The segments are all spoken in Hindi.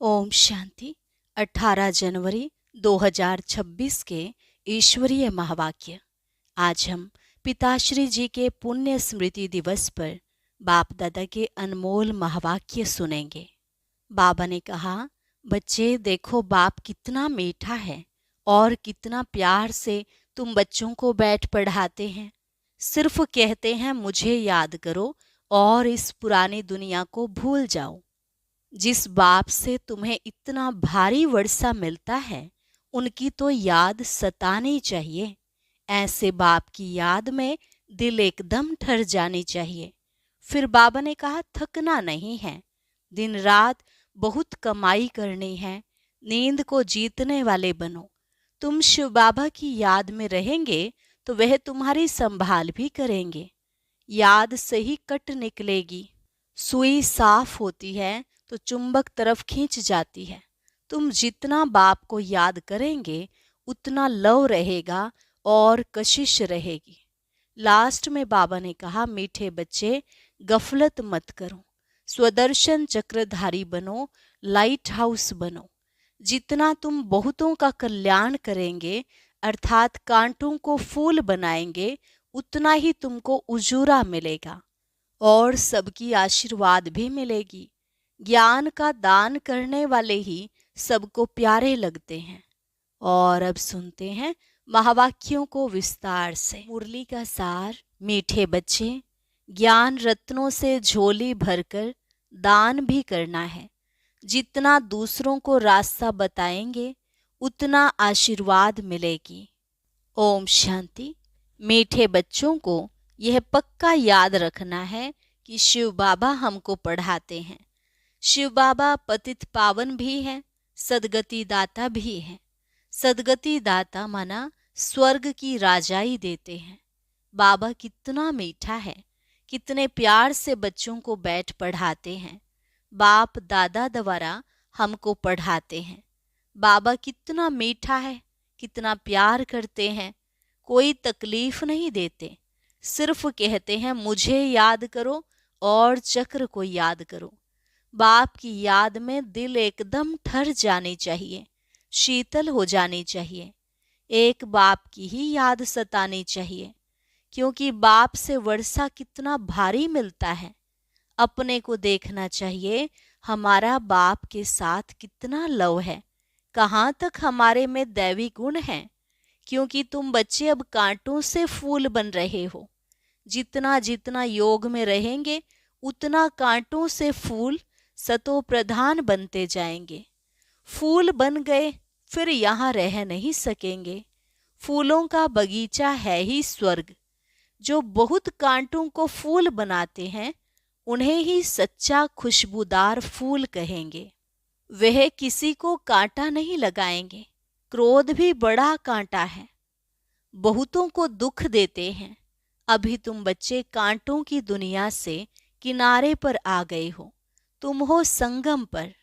ओम शांति। 18 जनवरी 2026 के ईश्वरीय महावाक्य। आज हम पिताश्री जी के पुण्य स्मृति दिवस पर बाप दादा के अनमोल महावाक्य सुनेंगे। बाबा ने कहा, बच्चे देखो बाप कितना मीठा है और कितना प्यार से तुम बच्चों को बैठ पढ़ाते हैं। सिर्फ कहते हैं मुझे याद करो और इस पुरानी दुनिया को भूल जाओ। जिस बाप से तुम्हें इतना भारी वर्षा मिलता है उनकी तो याद सतानी चाहिए। ऐसे बाप की याद में दिल एकदम ठर जानी चाहिए। फिर बाबा ने कहा, थकना नहीं है, दिन रात बहुत कमाई करनी है, नींद को जीतने वाले बनो। तुम शिव बाबा की याद में रहेंगे तो वह तुम्हारी संभाल भी करेंगे। याद से ही कट निकलेगी। सुई साफ होती है तो चुंबक तरफ खींच जाती है। तुम जितना बाप को याद करेंगे उतना लव रहेगा और कशिश रहेगी। लास्ट में बाबा ने कहा, मीठे बच्चे गफलत मत करो, स्वदर्शन चक्रधारी बनो, लाइट हाउस बनो। जितना तुम बहुतों का कल्याण करेंगे अर्थात कांटों को फूल बनाएंगे उतना ही तुमको उजूरा मिलेगा और सबकी आशीर्वाद भी मिलेगी। ज्ञान का दान करने वाले ही सबको प्यारे लगते हैं। और अब सुनते हैं महावाक्यों को विस्तार से। मुरली का सार। मीठे बच्चे, ज्ञान रत्नों से झोली भरकर दान भी करना है। जितना दूसरों को रास्ता बताएंगे उतना आशीर्वाद मिलेगी। ओम शांति। मीठे बच्चों को यह पक्का याद रखना है कि शिव बाबा हमको पढ़ाते हैं। शिव बाबा पतित पावन भी हैं, सदगति दाता भी हैं। सदगति दाता माना स्वर्ग की राजाई देते हैं। बाबा कितना मीठा है, कितने प्यार से बच्चों को बैठ पढ़ाते हैं। बाप दादा द्वारा हमको पढ़ाते हैं। बाबा कितना मीठा है, कितना प्यार करते हैं। कोई तकलीफ नहीं देते, सिर्फ कहते हैं मुझे याद करो और चक्र को याद करो। बाप की याद में दिल एकदम ठर जानी चाहिए, शीतल हो जानी चाहिए। एक बाप की ही याद सतानी चाहिए, क्योंकि बाप से वर्षा कितना भारी मिलता है। अपने को देखना चाहिए, हमारा बाप के साथ कितना लव है, कहाँ तक हमारे में दैवी गुण है। क्योंकि तुम बच्चे अब कांटों से फूल बन रहे हो। जितना जितना योग में रहेंगे उतना कांटों से फूल सतो प्रधान बनते जाएंगे। फूल बन गए फिर यहाँ रह नहीं सकेंगे। फूलों का बगीचा है ही स्वर्ग। जो बहुत कांटों को फूल बनाते हैं उन्हें ही सच्चा खुशबूदार फूल कहेंगे। वह किसी को कांटा नहीं लगाएंगे। क्रोध भी बड़ा कांटा है, बहुतों को दुख देते हैं। अभी तुम बच्चे कांटों की दुनिया से किनारे पर आ गए हो, तुम हो संगम पर।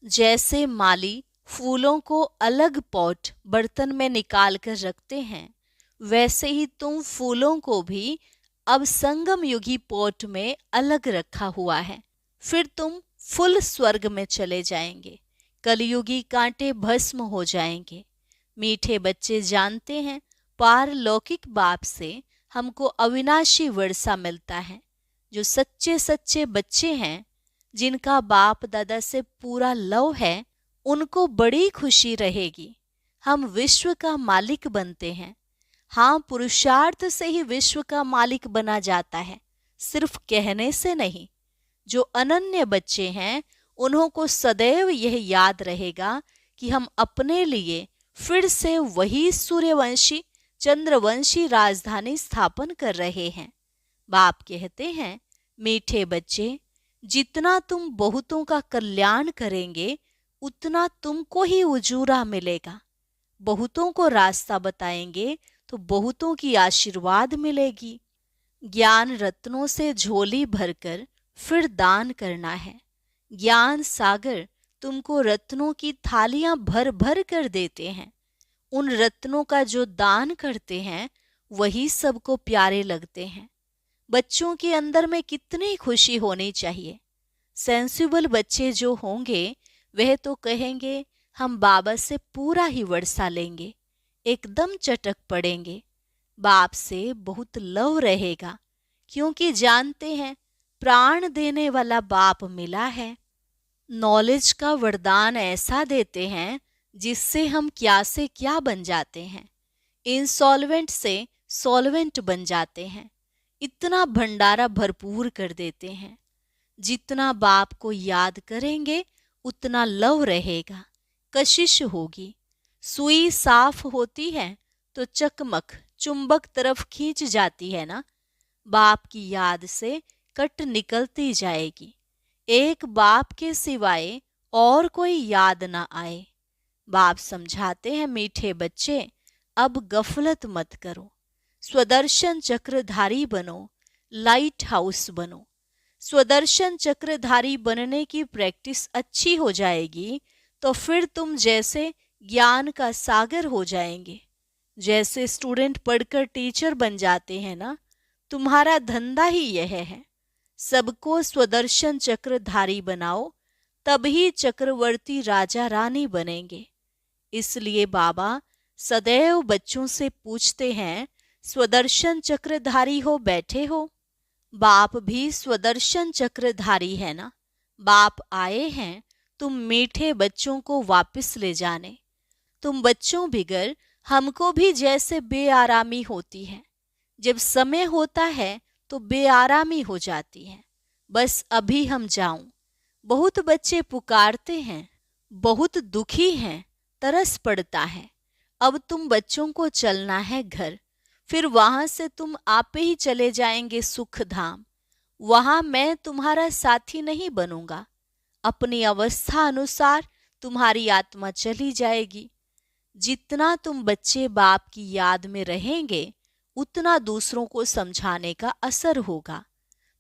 जैसे माली फूलों को अलग पॉट बर्तन में निकाल कर रखते हैं, वैसे ही तुम फूलों को भी अब संगम युगी पॉट में अलग रखा हुआ है। फिर तुम फुल स्वर्ग में चले जाएंगे। कलयुगी कांटे भस्म हो जाएंगे। मीठे बच्चे जानते हैं, पारलौकिक बाप से हमको अविनाशी वर्षा मिलता है। जो सच्चे सच्चे बच्चे हैं, जिनका बाप दादा से पूरा लव है, उनको बड़ी खुशी रहेगी। हम विश्व का मालिक बनते हैं। हाँ, पुरुषार्थ से ही विश्व का मालिक बना जाता है, सिर्फ कहने से नहीं। जो अनन्य बच्चे हैं उन्हों को सदैव यह याद रहेगा कि हम अपने लिए फिर से वही सूर्यवंशी चंद्रवंशी राजधानी स्थापन कर रहे हैं। बाप कहते हैं, मीठे बच्चे, जितना तुम बहुतों का कल्याण करेंगे उतना तुमको ही उजूरा मिलेगा। बहुतों को रास्ता बताएंगे तो बहुतों की आशीर्वाद मिलेगी। ज्ञान रत्नों से झोली भरकर फिर दान करना है। ज्ञान सागर तुमको रत्नों की थालियां भर भर कर देते हैं। उन रत्नों का जो दान करते हैं वही सबको प्यारे लगते हैं। बच्चों के अंदर में कितनी खुशी होनी चाहिए। सेंसिबल बच्चे जो होंगे वह तो कहेंगे हम बाबा से पूरा ही वर्षा लेंगे, एकदम चटक पड़ेंगे। बाप से बहुत लव रहेगा, क्योंकि जानते हैं प्राण देने वाला बाप मिला है। नॉलेज का वरदान ऐसा देते हैं जिससे हम क्या से क्या बन जाते हैं, इंसॉल्वेंट से सॉल्वेंट बन जाते हैं। इतना भंडारा भरपूर कर देते हैं। जितना बाप को याद करेंगे उतना लव रहेगा, कशिश होगी। सुई साफ होती है तो चकमक चुंबक तरफ खींच जाती है ना। बाप की याद से कट निकलती जाएगी। एक बाप के सिवाय और कोई याद ना आए। बाप समझाते हैं, मीठे बच्चे अब गफलत मत करो, स्वदर्शन चक्रधारी बनो, लाइट हाउस बनो। स्वदर्शन चक्रधारी बनने की प्रैक्टिस अच्छी हो जाएगी तो फिर तुम जैसे ज्ञान का सागर हो जाएंगे। जैसे स्टूडेंट पढ़कर टीचर बन जाते हैं ना, तुम्हारा धंधा ही यह है। सबको स्वदर्शन चक्रधारी बनाओ, तभी चक्रवर्ती राजा रानी बनेंगे। इसलिए बाबा सदैव बच्चों से पूछते हैं, स्वदर्शन चक्रधारी हो बैठे हो? बाप भी स्वदर्शन चक्रधारी है ना। बाप आए हैं तुम मीठे बच्चों को वापस ले जाने। तुम बच्चों बिगर हमको भी जैसे बेआरामी होती है। जब समय होता है तो बेआरामी हो जाती है, बस अभी हम जाऊं। बहुत बच्चे पुकारते हैं, बहुत दुखी हैं, तरस पड़ता है। अब तुम बच्चों को चलना है घर, फिर वहां से तुम आप ही चले जाएंगे सुख धाम। वहां मैं तुम्हारा साथी नहीं बनूंगा। अपनी अवस्था अनुसार तुम्हारी आत्मा चली जाएगी। जितना तुम बच्चे बाप की याद में रहेंगे उतना दूसरों को समझाने का असर होगा।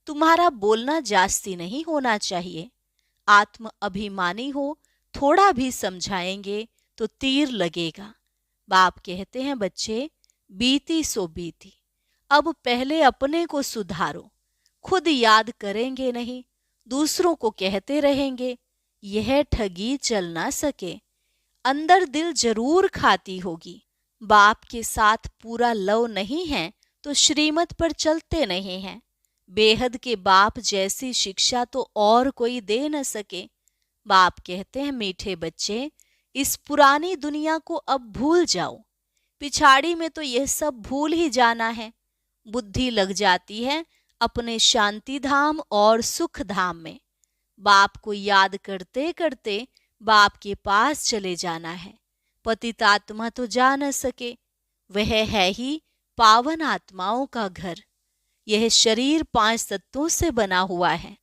तुम्हारा बोलना जास्ती नहीं होना चाहिए। आत्म अभिमानी हो, थोड़ा भी समझाएंगे तो तीर लगेगा। बाप कहते हैं, बच्चे बीती सो बीती, अब पहले अपने को सुधारो। खुद याद करेंगे नहीं, दूसरों को कहते रहेंगे, यह ठगी चल ना सके। अंदर दिल जरूर खाती होगी। बाप के साथ पूरा लव नहीं है तो श्रीमत पर चलते नहीं हैं। बेहद के बाप जैसी शिक्षा तो और कोई दे न सके। बाप कहते हैं, मीठे बच्चे इस पुरानी दुनिया को अब भूल जाओ। पिछाड़ी में तो यह सब भूल ही जाना है। बुद्धि लग जाती है अपने शांति धाम और सुख धाम में। बाप को याद करते करते बाप के पास चले जाना है। पतित आत्मा तो जा न सके, वह है ही पावन आत्माओं का घर। यह शरीर 5 तत्वों से बना हुआ है,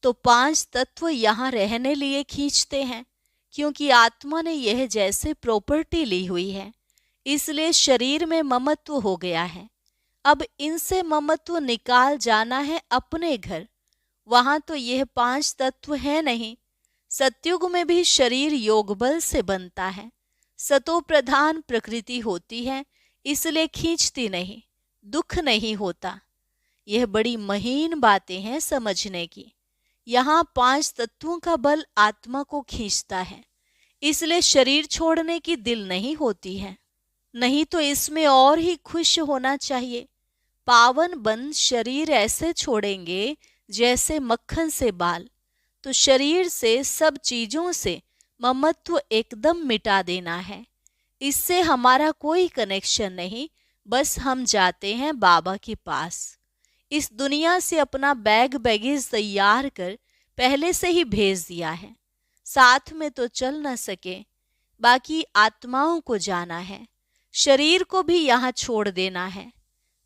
तो 5 तत्व यहाँ रहने लिए खींचते हैं, क्योंकि आत्मा ने यह जैसे प्रॉपर्टी ली हुई है, इसलिए शरीर में ममत्व हो गया है। अब इनसे ममत्व निकाल जाना है अपने घर। वहां तो यह 5 तत्व है नहीं। सतयुग में भी शरीर योग बल से बनता है। सतो प्रधान प्रकृति होती है, इसलिए खींचती नहीं, दुख नहीं होता। यह बड़ी महीन बातें हैं समझने की। यहाँ 5 तत्वों का बल आत्मा को खींचता है, इसलिए शरीर छोड़ने की दिल नहीं होती है। नहीं तो इसमें और ही खुश होना चाहिए। पावन बंद शरीर ऐसे छोड़ेंगे जैसे मक्खन से बाल। तो शरीर से सब चीजों से ममत्व एकदम मिटा देना है। इससे हमारा कोई कनेक्शन नहीं, बस हम जाते हैं बाबा के पास। इस दुनिया से अपना बैग बैगेज तैयार कर पहले से ही भेज दिया है। साथ में तो चल न सके, बाकी आत्माओं को जाना है। शरीर को भी यहाँ छोड़ देना है।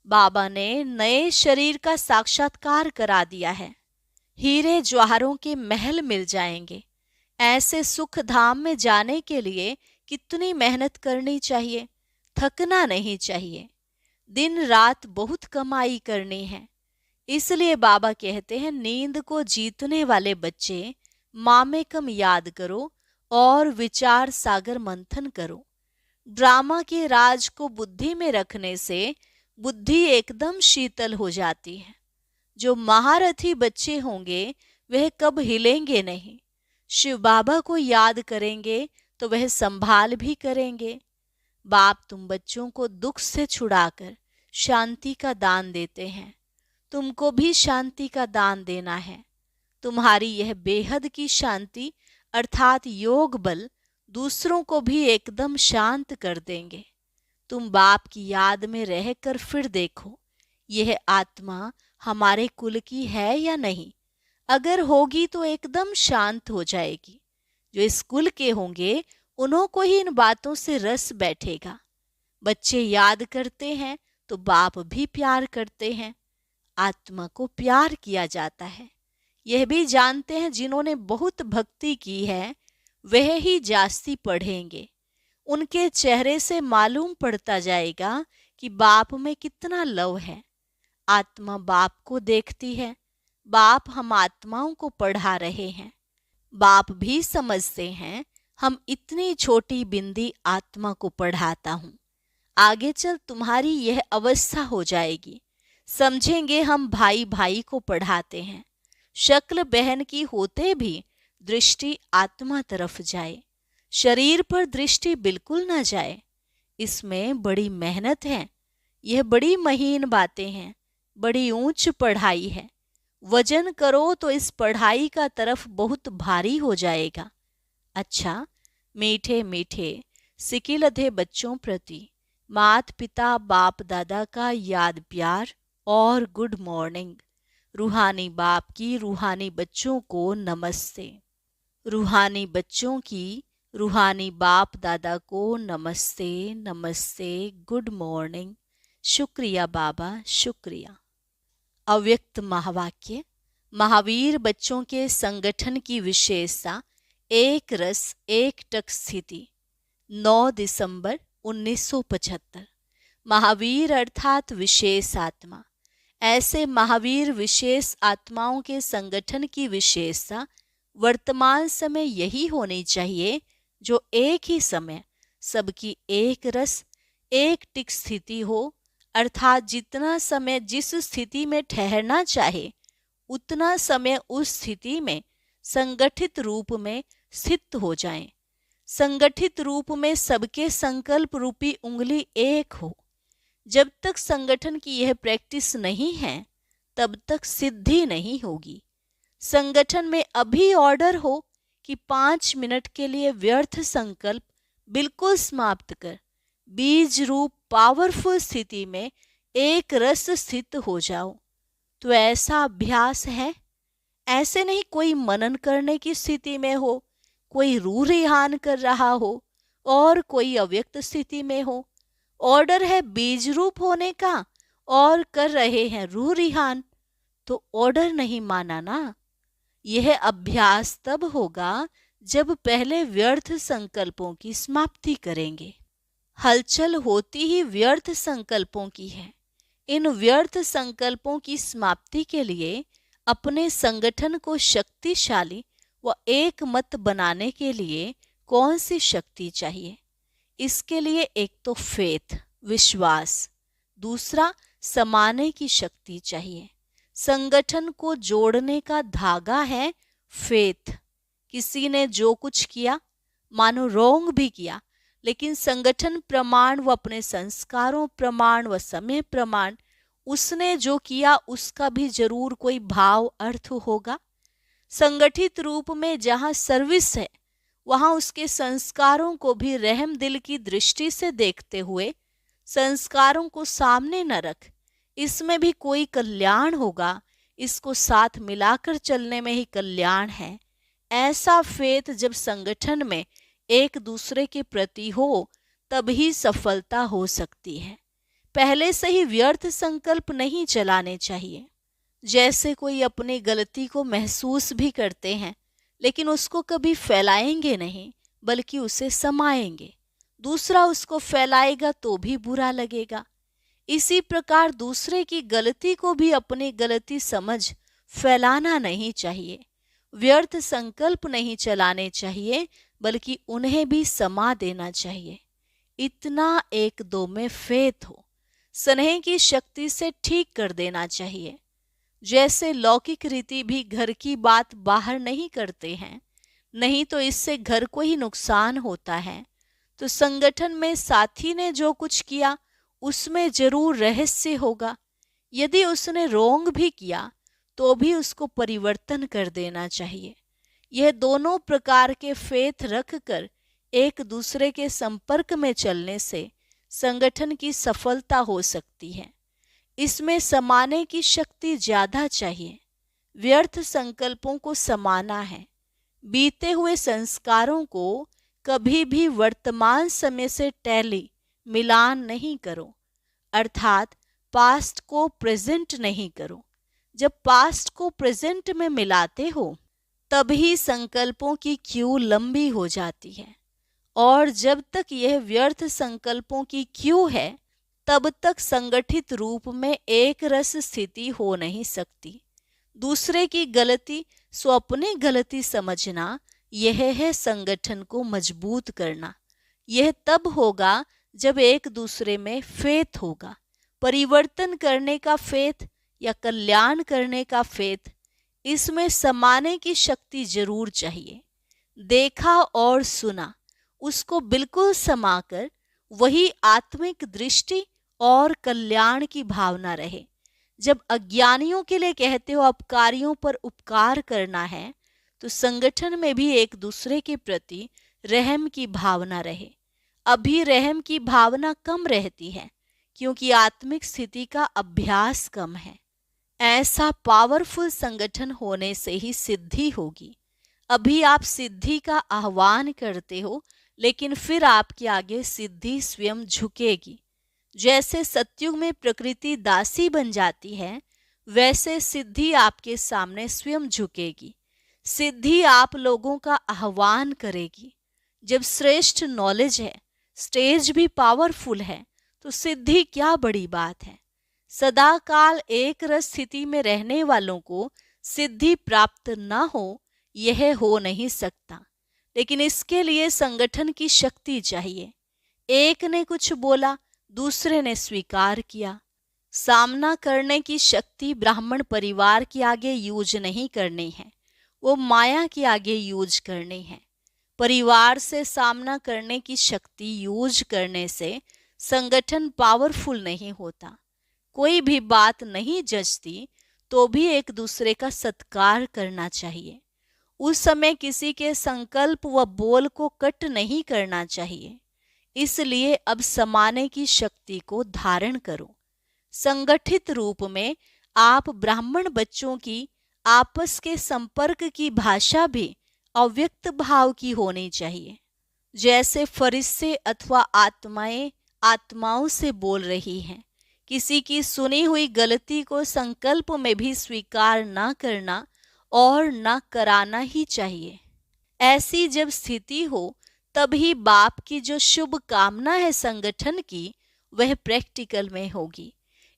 बाबा ने नए शरीर का साक्षात्कार करा दिया है। हीरे ज्वाहरों के महल मिल जाएंगे। ऐसे सुख धाम में जाने के लिए कितनी मेहनत करनी चाहिए, थकना नहीं चाहिए। दिन रात बहुत कमाई करनी है। इसलिए बाबा कहते हैं, नींद को जीतने वाले बच्चे मामेकम याद करो और विचार सागर मंथन करो। ड्रामा के राज को बुद्धि में रखने से बुद्धि एकदम शीतल हो जाती है। जो महारथी बच्चे होंगे वह कब हिलेंगे नहीं। शिव बाबा को याद करेंगे तो वह संभाल भी करेंगे। बाप तुम बच्चों को दुख से छुड़ाकर शांति का दान देते हैं। तुमको भी शांति का दान देना है। तुम्हारी यह बेहद की शांति अर्थात योग बल दूसरों को भी एकदम शांत कर देंगे। तुम बाप की याद में रहकर फिर देखो, यह आत्मा हमारे कुल की है या नहीं। अगर होगी तो एकदम शांत हो जाएगी। जो इस कुल के होंगे उन्हों को ही इन बातों से रस बैठेगा। बच्चे याद करते हैं तो बाप भी प्यार करते हैं। आत्मा को प्यार किया जाता है। यह भी जानते हैं जिन्होंने बहुत भक्ति की है वह ही जास्ती पढ़ेंगे। उनके चेहरे से मालूम पड़ता जाएगा कि बाप में कितना लव है। आत्मा बाप को देखती है। बाप हम आत्माओं को पढ़ा रहे हैं। बाप भी समझते हैं हम इतनी छोटी बिंदी आत्मा को पढ़ाता हूँ। आगे चल तुम्हारी यह अवस्था हो जाएगी। समझेंगे हम भाई भाई को पढ़ाते हैं। शक्ल बहन की होते भी दृष्टि आत्मा तरफ जाए, शरीर पर दृष्टि बिल्कुल ना जाए। इसमें बड़ी मेहनत है। यह बड़ी महीन बातें हैं। बड़ी ऊंच पढ़ाई है। वजन करो तो इस पढ़ाई का तरफ बहुत भारी हो जाएगा। अच्छा, मीठे मीठे सिकिलधे बच्चों प्रति मात पिता बाप दादा का याद प्यार और गुड मॉर्निंग। रूहानी बाप की रूहानी बच्चों को नमस्ते। रूहानी बच्चों की रूहानी बाप दादा को नमस्ते नमस्ते, गुड मॉर्निंग। शुक्रिया बाबा, शुक्रिया। अव्यक्त महावाक्य। महावीर बच्चों के संगठन की विशेषता एक रस एक टक स्थिति। 9 दिसंबर 1975। महावीर अर्थात विशेष आत्मा। ऐसे महावीर विशेष आत्माओं के संगठन की विशेषता वर्तमान समय यही होनी चाहिए जो एक ही समय सबकी एक रस एक टिक स्थिति हो, अर्थात जितना समय जिस स्थिति में ठहरना चाहे उतना समय उस स्थिति में संगठित रूप में स्थित हो जाएं। संगठित रूप में सबके संकल्प रूपी उंगली एक हो। जब तक संगठन की यह प्रैक्टिस नहीं है तब तक सिद्धि नहीं होगी। संगठन में अभी ऑर्डर हो कि 5 मिनट के लिए व्यर्थ संकल्प बिल्कुल समाप्त कर बीज रूप पावरफुल स्थिति में एक रस स्थित हो जाओ, तो ऐसा अभ्यास है। ऐसे नहीं कोई मनन करने की स्थिति में हो, कोई रूह रिहान कर रहा हो और कोई अव्यक्त स्थिति में हो। ऑर्डर है बीज रूप होने का और कर रहे हैं रूह रिहान, तो ऑर्डर नहीं माना ना। यह अभ्यास तब होगा जब पहले व्यर्थ संकल्पों की समाप्ति करेंगे। हलचल होती ही व्यर्थ संकल्पों की है। इन व्यर्थ संकल्पों की समाप्ति के लिए अपने संगठन को शक्तिशाली व एक मत बनाने के लिए कौन सी शक्ति चाहिए? इसके लिए एक तो फेथ विश्वास, दूसरा समाने की शक्ति चाहिए। संगठन को जोड़ने का धागा है फेथ। किसी ने जो कुछ किया, मानो रोंग भी किया, लेकिन संगठन प्रमाण व अपने संस्कारों प्रमाण व समय प्रमाण उसने जो किया उसका भी जरूर कोई भाव अर्थ होगा। संगठित रूप में जहाँ सर्विस है वहाँ उसके संस्कारों को भी रहम दिल की दृष्टि से देखते हुए संस्कारों को सामने न रख, इसमें भी कोई कल्याण होगा, इसको साथ मिलाकर चलने में ही कल्याण है। ऐसा फेथ जब संगठन में एक दूसरे के प्रति हो तभी सफलता हो सकती है। पहले से ही व्यर्थ संकल्प नहीं चलाने चाहिए। जैसे कोई अपनी गलती को महसूस भी करते हैं लेकिन उसको कभी फैलाएंगे नहीं बल्कि उसे समाएंगे। दूसरा उसको फैलाएगा तो भी बुरा लगेगा। इसी प्रकार दूसरे की गलती को भी अपनी गलती समझ फैलाना नहीं चाहिए। व्यर्थ संकल्प नहीं चलाने चाहिए बल्कि उन्हें भी समा देना चाहिए। इतना एक दो में फेथ हो, स्नेह की शक्ति से ठीक कर देना चाहिए। जैसे लौकिक रीति भी घर की बात बाहर नहीं करते हैं, नहीं तो इससे घर को ही नुकसान होता है। तो संगठन में साथी ने जो कुछ किया उसमें जरूर रहस्य होगा। यदि उसने रोंग भी किया तो भी उसको परिवर्तन कर देना चाहिए। यह दोनों प्रकार के फेथ रखकर एक दूसरे के संपर्क में चलने से संगठन की सफलता हो सकती है। इसमें समाने की शक्ति ज्यादा चाहिए। व्यर्थ संकल्पों को समाना है। बीते हुए संस्कारों को कभी भी वर्तमान समय से टैली मिलान नहीं करो, अर्थात पास्ट को प्रेजेंट नहीं करो। जब पास्ट को प्रेजेंट में मिलाते हो तभी संकल्पों की क्यू लंबी हो जाती है, और जब तक यह व्यर्थ संकल्पों की क्यू है तब तक संगठित रूप में एक रस स्थिति हो नहीं सकती। दूसरे की गलती सो अपनी गलती समझना, यह है संगठन को मजबूत करना। यह तब होगा जब एक दूसरे में फेथ होगा, परिवर्तन करने का फेथ या कल्याण करने का फेथ। इसमें समाने की शक्ति जरूर चाहिए। देखा और सुना उसको बिल्कुल समाकर वही आत्मिक दृष्टि और कल्याण की भावना रहे। जब अज्ञानियों के लिए कहते हो अपकारियों पर उपकार करना है, तो संगठन में भी एक दूसरे के प्रति रहम की भावना रहे। अभी रहम की भावना कम रहती है क्योंकि आत्मिक स्थिति का अभ्यास कम है। ऐसा पावरफुल संगठन होने से ही सिद्धि होगी। अभी आप सिद्धि का आह्वान करते हो, लेकिन फिर आपके आगे सिद्धि स्वयं झुकेगी। जैसे सतयुग में प्रकृति दासी बन जाती है, वैसे सिद्धि आपके सामने स्वयं झुकेगी। सिद्धि आप लोगों का आह्वान करेगी। जब श्रेष्ठ नॉलेज है, स्टेज भी पावरफुल है, तो सिद्धि क्या बड़ी बात है। सदा काल एक रस स्थिति में रहने वालों को सिद्धि प्राप्त न हो, यह हो नहीं सकता। लेकिन इसके लिए संगठन की शक्ति चाहिए। एक ने कुछ बोला, दूसरे ने स्वीकार किया। सामना करने की शक्ति ब्राह्मण परिवार के आगे यूज नहीं करनी है, वो माया के आगे यूज करनी है। परिवार से सामना करने की शक्ति यूज करने से संगठन पावरफुल नहीं होता। कोई भी बात नहीं जचती तो भी एक दूसरे का सत्कार करना चाहिए। उस समय किसी के संकल्प व बोल को कट नहीं करना चाहिए। इसलिए अब समाने की शक्ति को धारण करो। संगठित रूप में आप ब्राह्मण बच्चों की आपस के संपर्क की भाषा भी अव्यक्त भाव की होनी चाहिए। जैसे फरिश्ते अथवा आत्माएं आत्माओं से बोल रही हैं। किसी की सुनी हुई गलती को संकल्प में भी स्वीकार न करना और न कराना ही चाहिए। ऐसी जब स्थिति हो तभी बाप की जो शुभ कामना है संगठन की, वह प्रैक्टिकल में होगी।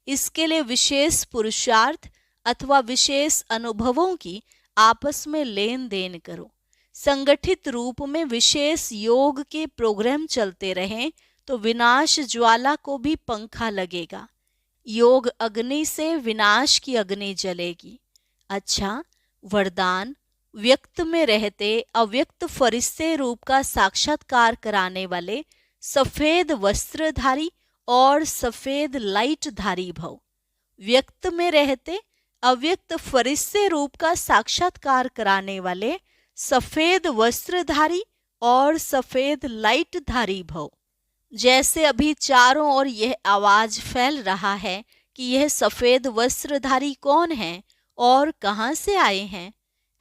इसके लिए विशेष पुरुषार्थ अथवा विशेष अनुभवों की आपस में लेन देन करो। संगठित रूप में विशेष योग के प्रोग्राम चलते रहें तो विनाश ज्वाला को भी पंखा लगेगा। योग अग्नि से विनाश की अग्नि जलेगी। अच्छा, वरदान व्यक्त में रहते अव्यक्त फरिश्ते रूप का साक्षात्कार कराने वाले सफेद वस्त्रधारी और सफेद लाइट धारी भव। व्यक्त में रहते अव्यक्त फरिश्ते रूप का साक्षात्कार कराने वाले सफेद वस्त्रधारी और सफेद लाइट धारी भव। जैसे अभी चारों ओर यह आवाज फैल रहा है कि यह सफेद वस्त्रधारी कौन है और कहां से आए हैं,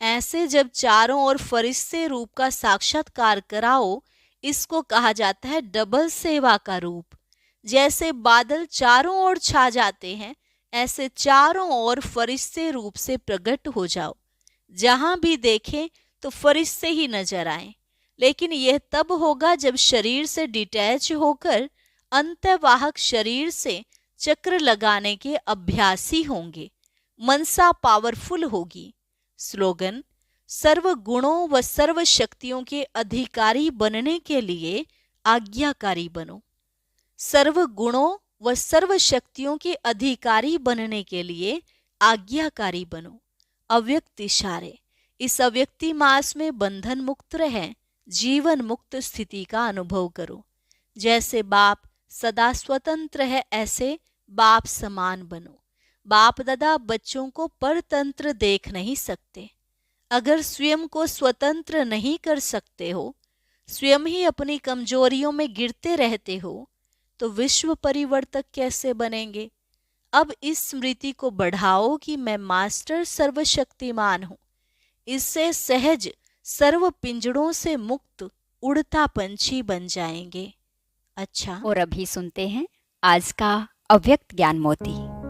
ऐसे जब चारों ओर फरिश्ते रूप का साक्षात्कार कराओ, इसको कहा जाता है डबल सेवा का रूप। जैसे बादल चारों ओर छा जाते हैं, ऐसे चारों ओर फरिश्ते रूप से प्रकट हो जाओ। जहां भी देखें तो फरिश्ते ही नजर आए। लेकिन यह तब होगा जब शरीर से डिटैच होकर अंतवाहक शरीर से चक्र लगाने के अभ्यासी होंगे। मनसा पावरफुल होगी। स्लोगन: सर्व गुणों व सर्व शक्तियों के अधिकारी बनने के लिए आज्ञाकारी बनो। सर्व गुणों व सर्व शक्तियों के अधिकारी बनने के लिए आज्ञाकारी बनो। अव्यक्त इशारे। इस अव्यक्ति मास में बंधन मुक्त रहें, जीवन मुक्त स्थिति का अनुभव करो। जैसे बाप सदा स्वतंत्र है, ऐसे बाप समान बनो। बाप दादा बच्चों को परतंत्र देख नहीं सकते। अगर स्वयं को स्वतंत्र नहीं कर सकते हो, स्वयं ही अपनी कमजोरियों में गिरते रहते हो, तो विश्व परिवर्तक कैसे बनेंगे। अब इस स्मृति को बढ़ाओ कि मैं मास्टर सर्वशक्तिमान हूं। इससे सहज सर्व पिंजड़ों से मुक्त उड़ता पंछी बन जाएंगे। अच्छा, और अभी सुनते हैं आज का अव्यक्त ज्ञान मोती।